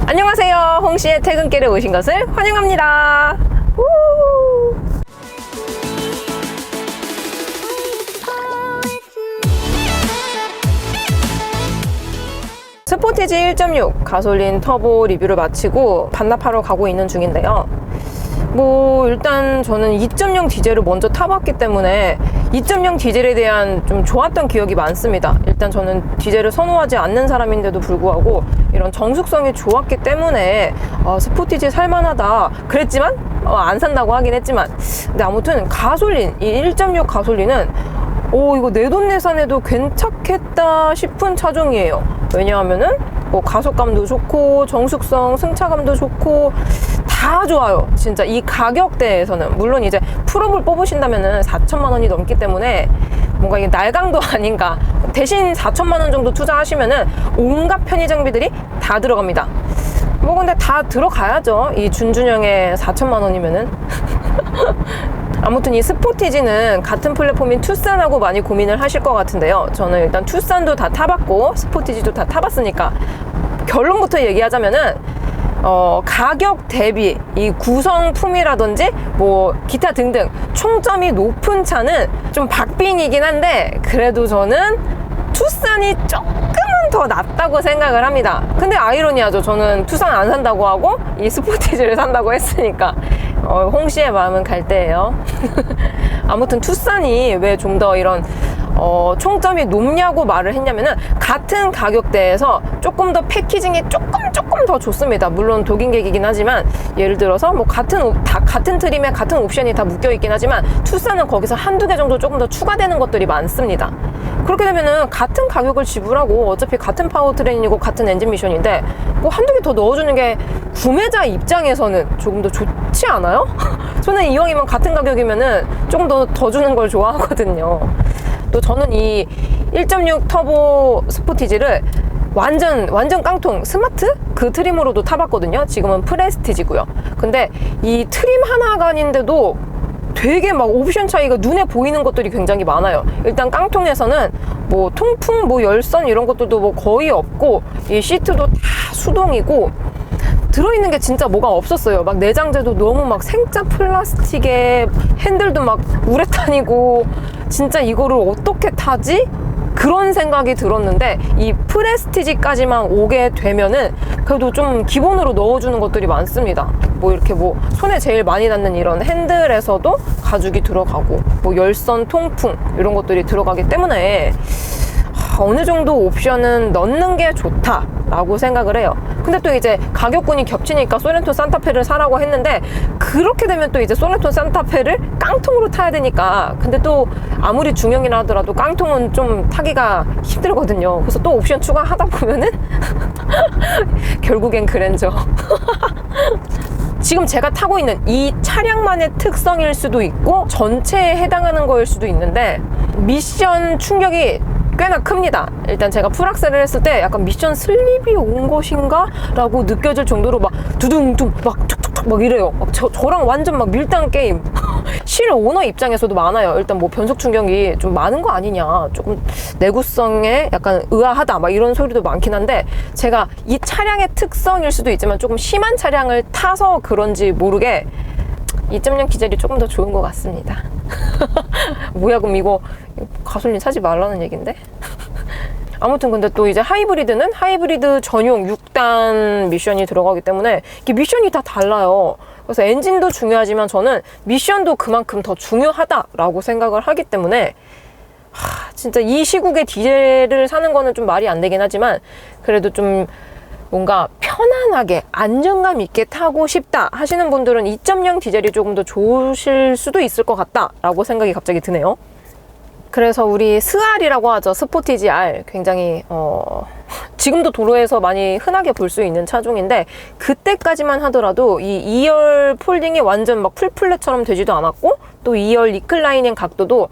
안녕하세요. 홍씨의 퇴근길에 오신 것을 환영합니다. 스포티지 1.6 가솔린 터보 리뷰를 마치고 반납하러 가고 있는 중인데요. 일단 저는 2.0 디젤을 먼저 타봤기 때문에 2.0 디젤에 대한 좀 좋았던 기억이 많습니다. 일단 저는 디젤을 선호하지 않는 사람인데도 불구하고 이런 정숙성이 좋았기 때문에 스포티지 살만하다 그랬지만 안 산다고 하긴 했지만, 근데 아무튼 가솔린, 이 1.6 가솔린은 이거 내돈내산해도 괜찮겠다 싶은 차종이에요. 왜냐하면은 가속감도 좋고 정숙성, 승차감도 좋고 다 좋아요. 진짜 이 가격대에서는. 물론 이제 풀업을 뽑으신다면은 4천만 원이 넘기 때문에 뭔가 이게 날강도 아닌가. 대신 4천만 원 정도 투자하시면은 온갖 편의 장비들이 다 들어갑니다. 근데 다 들어가야죠. 이 준준형의 4천만 원이면은. 아무튼 이 스포티지는 같은 플랫폼인 투싼하고 많이 고민을 하실 것 같은데요. 저는 일단 투싼도 다 타봤고 스포티지도 다 타봤으니까 결론부터 얘기하자면은 가격 대비 이 구성품이라든지 기타 등등 총점이 높은 차는 좀 박빙이긴 한데, 그래도 저는 투싼이 조금은 더 낫다고 생각을 합니다. 근데 아이러니하죠. 저는 투싼 안 산다고 하고 이 스포티지를 산다고 했으니까 홍씨의 마음은 갈대예요. 아무튼 투싼이 왜 좀 더 이런 총점이 높냐고 말을 했냐면은 같은 가격대에서 조금 더 패키징이 조금 더 좋습니다. 물론 독일객이긴 하지만 예를 들어서 같은 트림에 같은 옵션이 다 묶여 있긴 하지만 투싼은 거기서 한두 개 정도 조금 더 추가되는 것들이 많습니다. 그렇게 되면은 같은 가격을 지불하고 어차피 같은 파워트레인이고 같은 엔진 미션인데 한두 개 더 넣어주는 게 구매자 입장에서는 조금 더 좋지 않아요? 저는 이왕이면 같은 가격이면은 조금 더 주는 걸 좋아하거든요. 또 저는 이 1.6 터보 스포티지를 완전 깡통 스마트 그 트림으로도 타봤거든요. 지금은 프레스티지고요. 근데 이 트림 하나가 아닌데도 되게 옵션 차이가 눈에 보이는 것들이 굉장히 많아요. 일단 깡통에서는 통풍, 열선 이런 것들도 거의 없고, 이 시트도 다 수동이고, 들어있는 게 진짜 뭐가 없었어요. 내장재도 너무 생짜 플라스틱에 핸들도 우레탄이고, 진짜 이거를 어떻게 타지? 그런 생각이 들었는데, 이 프레스티지까지만 오게 되면은 그래도 좀 기본으로 넣어주는 것들이 많습니다. 이렇게 손에 제일 많이 닿는 이런 핸들에서도 가죽이 들어가고, 열선, 통풍 이런 것들이 들어가기 때문에 어느 정도 옵션은 넣는 게 좋다라고 생각을 해요. 근데 또 이제 가격군이 겹치니까 소렌토 산타페를 사라고 했는데, 그렇게 되면 또 이제 소렌토 산타페를 깡통으로 타야 되니까, 근데 또 아무리 중형이라 하더라도 깡통은 좀 타기가 힘들거든요. 그래서 또 옵션 추가하다 보면은 결국엔 그랜저. 지금 제가 타고 있는 이 차량만의 특성일 수도 있고 전체에 해당하는 거일 수도 있는데, 미션 충격이 꽤나 큽니다. 일단 제가 풀악셀을 했을 때 약간 미션 슬립이 온 것인가? 라고 느껴질 정도로 두둥둥 툭툭툭 이래요. 저랑 완전 밀당 게임. 실 오너 입장에서도 많아요. 일단 변속 충격이 좀 많은 거 아니냐, 조금 내구성에 약간 의아하다 이런 소리도 많긴 한데, 제가 이 차량의 특성일 수도 있지만 조금 심한 차량을 타서 그런지 모르게 2.0 디젤이 조금 더 좋은 것 같습니다. 뭐야, 그럼 이거 가솔린 사지 말라는 얘긴데? 아무튼 근데 또 이제 하이브리드는 하이브리드 전용 6단 미션이 들어가기 때문에 이게 미션이 다 달라요. 그래서 엔진도 중요하지만 저는 미션도 그만큼 더 중요하다라고 생각을 하기 때문에 진짜 이 시국에 디젤을 사는 거는 좀 말이 안 되긴 하지만, 그래도 좀 뭔가 편안하게 안정감 있게 타고 싶다 하시는 분들은 2.0 디젤이 조금 더 좋으실 수도 있을 것 같다라고 생각이 갑자기 드네요. 그래서 우리 스R이라고 하죠. 스포티지 R. 굉장히 지금도 도로에서 많이 흔하게 볼 수 있는 차종인데, 그때까지만 하더라도 이 2열 폴딩이 완전 풀플랫처럼 되지도 않았고, 또 2열 리클라이닝 각도도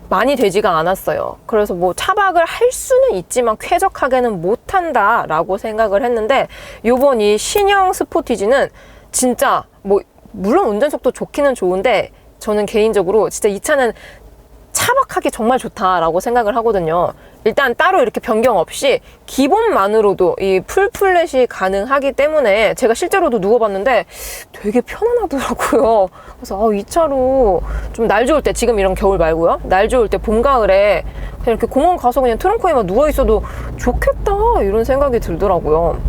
많이 되지가 않았어요. 그래서 차박을 할 수는 있지만 쾌적하게는 못한다 라고 생각을 했는데, 요번 이 신형 스포티지는 진짜 물론 운전속도 좋기는 좋은데, 저는 개인적으로 진짜 이 차는 차박 투박하기 정말 좋다라고 생각을 하거든요. 일단 따로 이렇게 변경 없이 기본만으로도 이 풀플랫이 가능하기 때문에 제가 실제로도 누워봤는데 되게 편안하더라고요. 그래서 이 차로 좀 날 좋을 때, 지금 이런 겨울 말고요, 날 좋을 때 봄, 가을에 그냥 이렇게 공원 가서 그냥 트렁크에만 누워있어도 좋겠다 이런 생각이 들더라고요.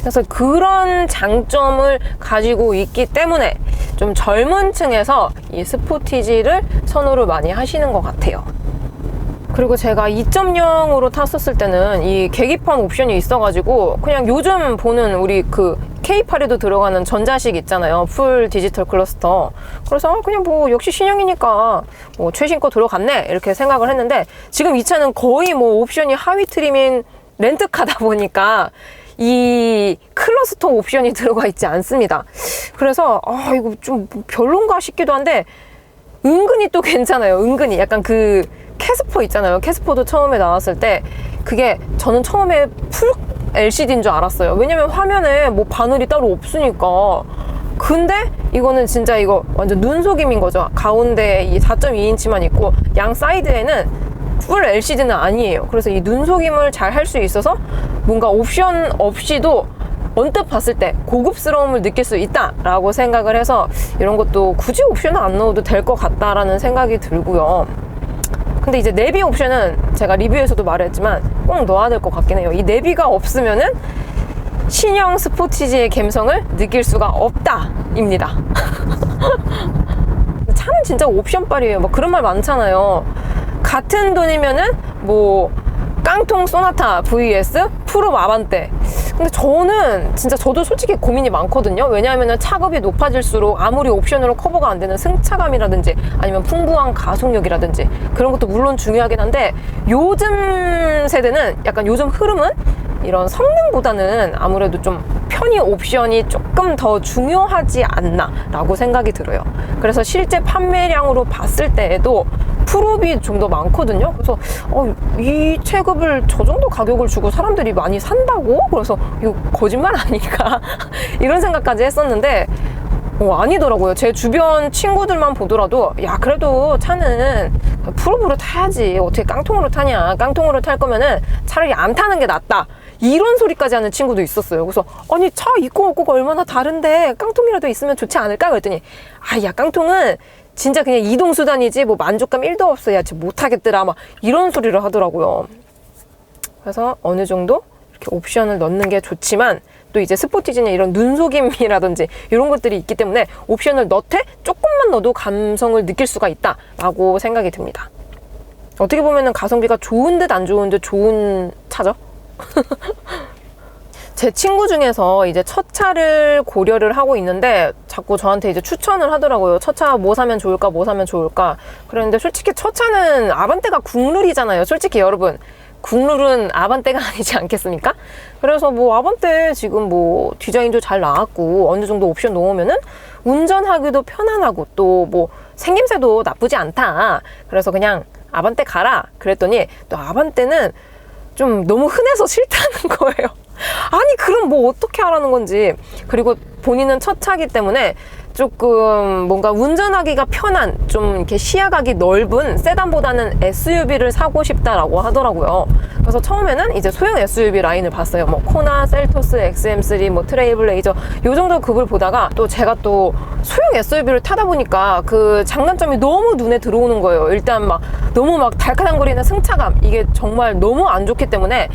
그래서 그런 장점을 가지고 있기 때문에 좀 젊은 층에서 이 스포티지를 선호를 많이 하시는 것 같아요. 그리고 제가 2.0으로 탔었을 때는 이 계기판 옵션이 있어가지고 그냥 요즘 보는 우리 그 K8에도 들어가는 전자식 있잖아요. 풀 디지털 클러스터. 그래서 그냥 뭐 역시 신형이니까 뭐 최신 거 들어갔네 이렇게 생각을 했는데, 지금 이 차는 거의 뭐 옵션이 하위 트림인 렌트카다 보니까 이 클러스터 옵션이 들어가 있지 않습니다. 그래서 이거 좀 별론가 싶기도 한데 은근히 또 괜찮아요. 은근히 약간 그 캐스퍼 있잖아요. 캐스퍼도 처음에 나왔을 때 그게 저는 처음에 풀 LCD인 줄 알았어요. 왜냐면 화면에 뭐 바늘이 따로 없으니까. 근데 이거는 진짜 이거 완전 눈속임인 거죠. 가운데 이 4.2인치만 있고 양 사이드에는 풀 LCD는 아니에요. 그래서 이 눈속임을 잘 할 수 있어서 뭔가 옵션 없이도 언뜻 봤을 때 고급스러움을 느낄 수 있다라고 생각을 해서 이런 것도 굳이 옵션을 안 넣어도 될 것 같다라는 생각이 들고요. 근데 이제 내비 옵션은 제가 리뷰에서도 말했지만 꼭 넣어야 될 것 같긴 해요. 이 내비가 없으면은 신형 스포티지의 감성을 느낄 수가 없다입니다. 차는 진짜 옵션빨이에요. 뭐 그런 말 많잖아요. 같은 돈이면은 뭐 깡통 소나타 vs 프로 아반떼. 근데 저는 진짜 저도 솔직히 고민이 많거든요. 왜냐하면 차급이 높아질수록 아무리 옵션으로 커버가 안 되는 승차감이라든지 아니면 풍부한 가속력이라든지 그런 것도 물론 중요하긴 한데, 요즘 세대는 약간 요즘 흐름은 이런 성능보다는 아무래도 좀 편의 옵션이 조금 더 중요하지 않나 라고 생각이 들어요. 그래서 실제 판매량으로 봤을 때에도 프롭이 좀 더 많거든요. 그래서 이 체급을 저 정도 가격을 주고 사람들이 많이 산다고? 그래서 이거 거짓말 아닐까? 이런 생각까지 했었는데 아니더라고요. 제 주변 친구들만 보더라도 야, 그래도 차는 프롭으로 타야지, 어떻게 깡통으로 타냐, 깡통으로 탈 거면은 차라리 안 타는 게 낫다, 이런 소리까지 하는 친구도 있었어요. 그래서 아니 차 있고 없고가 얼마나 다른데 깡통이라도 있으면 좋지 않을까 그랬더니 야, 깡통은 진짜 그냥 이동수단이지 뭐 만족감 1도 없어야지 못하겠더라, 막 이런 소리를 하더라고요. 그래서 어느 정도 이렇게 옵션을 넣는 게 좋지만 또 이제 스포티지는 이런 눈속임이라든지 이런 것들이 있기 때문에 옵션을 넣되 조금만 넣어도 감성을 느낄 수가 있다라고 생각이 듭니다. 어떻게 보면은 가성비가 좋은 듯 안 좋은 듯 좋은 차죠. 제 친구 중에서 이제 첫 차를 고려를 하고 있는데 자꾸 저한테 이제 추천을 하더라고요. 첫 차 뭐 사면 좋을까, 뭐 사면 좋을까. 그랬는데 솔직히 첫 차는 아반떼가 국룰이잖아요. 솔직히 여러분, 국룰은 아반떼가 아니지 않겠습니까? 그래서 뭐 아반떼 지금 뭐 디자인도 잘 나왔고 어느 정도 옵션 넣으면은 운전하기도 편안하고 또 뭐 생김새도 나쁘지 않다. 그래서 그냥 아반떼 가라 그랬더니 또 아반떼는 좀 너무 흔해서 싫다는 거예요. 아니 그럼 뭐 어떻게 하라는 건지. 그리고 본인은 첫 차기 때문에 조금 뭔가 운전하기가 편한, 좀 이렇게 시야각이 넓은 세단보다는 SUV를 사고 싶다라고 하더라고요. 그래서 처음에는 이제 소형 SUV 라인을 봤어요. 뭐 코나, 셀토스, XM3, 뭐 트레일블레이저 요 정도 급을 보다가 또 제가 또 소형 SUV를 타다 보니까 그 장단점이 너무 눈에 들어오는 거예요. 일단 막 너무 막 달카당거리는 승차감, 이게 정말 너무 안 좋기 때문에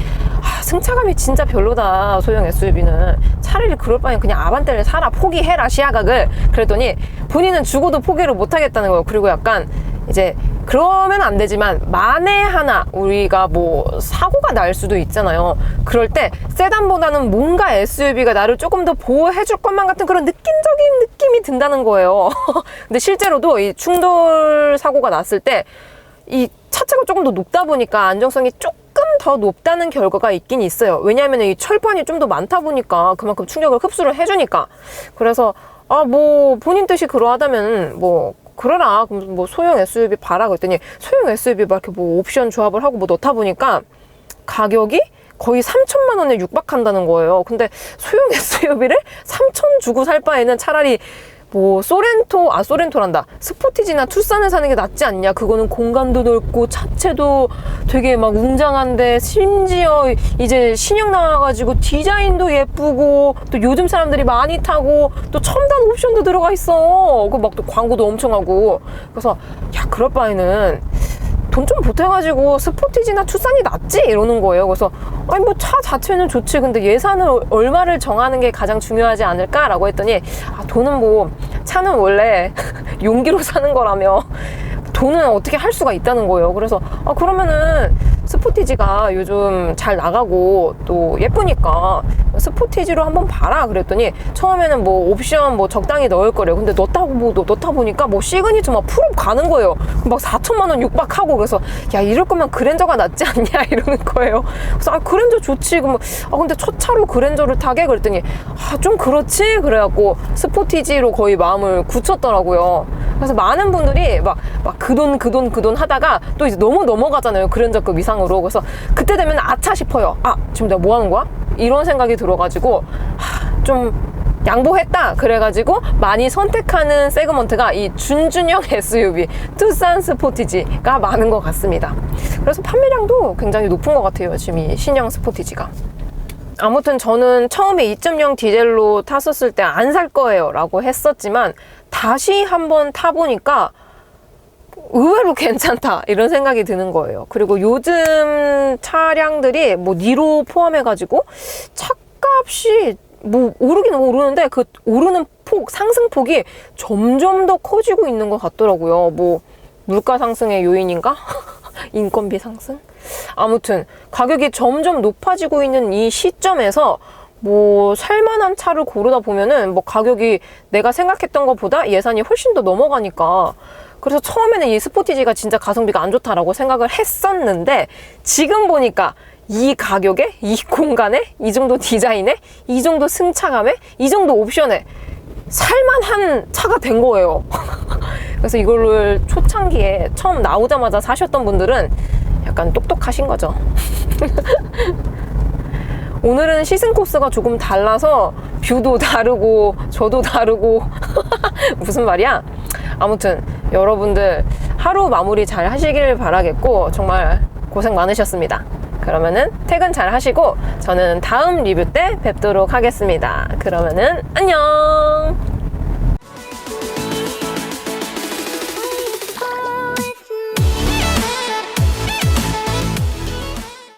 승차감이 진짜 별로다 소형 SUV는. 차라리 그럴 바엔 그냥 아반떼를 사라, 포기해라 시야각을. 그랬더니 본인은 죽어도 포기를 못 하겠다는 거예요. 그리고 약간 이제 그러면 안 되지만 만에 하나 우리가 뭐 사고가 날 수도 있잖아요. 그럴 때 세단보다는 뭔가 SUV가 나를 조금 더 보호해 줄 것만 같은 그런 느낌적인 느낌이 든다는 거예요. 근데 실제로도 이 충돌 사고가 났을 때 이 차체가 조금 더 높다 보니까 안정성이 조금 더 높다는 결과가 있긴 있어요. 왜냐하면 이 철판이 좀 더 많다 보니까 그만큼 충격을 흡수를 해주니까. 그래서 뭐 본인 뜻이 그러하다면 뭐 그러라, 그럼 뭐 소형 SUV 봐라 그랬더니 소형 SUV 막 이렇게 뭐 옵션 조합을 하고 뭐 넣다 보니까 가격이 거의 3천만 원에 육박한다는 거예요. 근데 소형 SUV를 3천 주고 살 바에는 차라리 뭐 소렌토란다. 스포티지나 투싼을 사는 게 낫지 않냐. 그거는 공간도 넓고 차체도 되게 막 웅장한데 심지어 이제 신형 나와가지고 디자인도 예쁘고 또 요즘 사람들이 많이 타고 또 첨단 옵션도 들어가 있어. 그 막 또 광고도 엄청 하고. 그래서 야, 그럴 바에는 돈 좀 보태가지고 스포티지나 투싼이 낫지? 이러는 거예요. 그래서 아니 뭐 차 자체는 좋지. 근데 예산을 얼마를 정하는 게 가장 중요하지 않을까라고 했더니 돈은 뭐 차는 원래 용기로 사는 거라며 돈은 어떻게 할 수가 있다는 거예요. 그래서 그러면은 스포티지가 요즘 잘 나가고 또 예쁘니까 스포티지로 한번 봐라 그랬더니 처음에는 뭐 옵션 뭐 적당히 넣을 거래요. 근데 넣다 보니까 뭐 시그니처 막 풀업 가는 거예요. 막 4천만 원 육박하고. 그래서 야, 이럴 거면 그랜저가 낫지 않냐 이러는 거예요. 그래서 그랜저 좋지. 그럼 근데 첫 차로 그랜저를 타게 그랬더니 좀 그렇지. 그래갖고 스포티지로 거의 마음을 굳혔더라고요. 그래서 많은 분들이 막 그 돈 하다가 또 이제 너무 넘어가잖아요. 그랜저급 이상으로. 그래서 그때 되면 아차 싶어요. 지금 내가 뭐 하는 거야? 이런 생각이 들어가지고 좀 양보했다. 그래가지고 많이 선택하는 세그먼트가 이 준준형 SUV 투싼 스포티지가 많은 것 같습니다. 그래서 판매량도 굉장히 높은 것 같아요. 지금 이 신형 스포티지가. 아무튼 저는 처음에 2.0 디젤로 탔었을 때 안 살 거예요 라고 했었지만 다시 한번 타보니까 의외로 괜찮다 이런 생각이 드는 거예요. 그리고 요즘 차량들이 뭐 니로 포함해가지고 차값이 뭐 오르긴 오르는데 그 오르는 상승폭이 점점 더 커지고 있는 것 같더라고요. 뭐 물가 상승의 요인인가? 인건비 상승? 아무튼 가격이 점점 높아지고 있는 이 시점에서 뭐 살만한 차를 고르다 보면은 뭐 가격이 내가 생각했던 것보다 예산이 훨씬 더 넘어가니까. 그래서 처음에는 이 스포티지가 진짜 가성비가 안 좋다라고 생각을 했었는데 지금 보니까 이 가격에, 이 공간에, 이 정도 디자인에, 이 정도 승차감에, 이 정도 옵션에 살만한 차가 된 거예요. 그래서 이거를 초창기에 처음 나오자마자 사셨던 분들은 약간 똑똑하신 거죠. 오늘은 시승 코스가 조금 달라서 뷰도 다르고 저도 다르고 무슨 말이야? 아무튼 여러분들 하루 마무리 잘 하시길 바라겠고 정말 고생 많으셨습니다. 그러면은 퇴근 잘 하시고 저는 다음 리뷰 때 뵙도록 하겠습니다. 그러면은 안녕!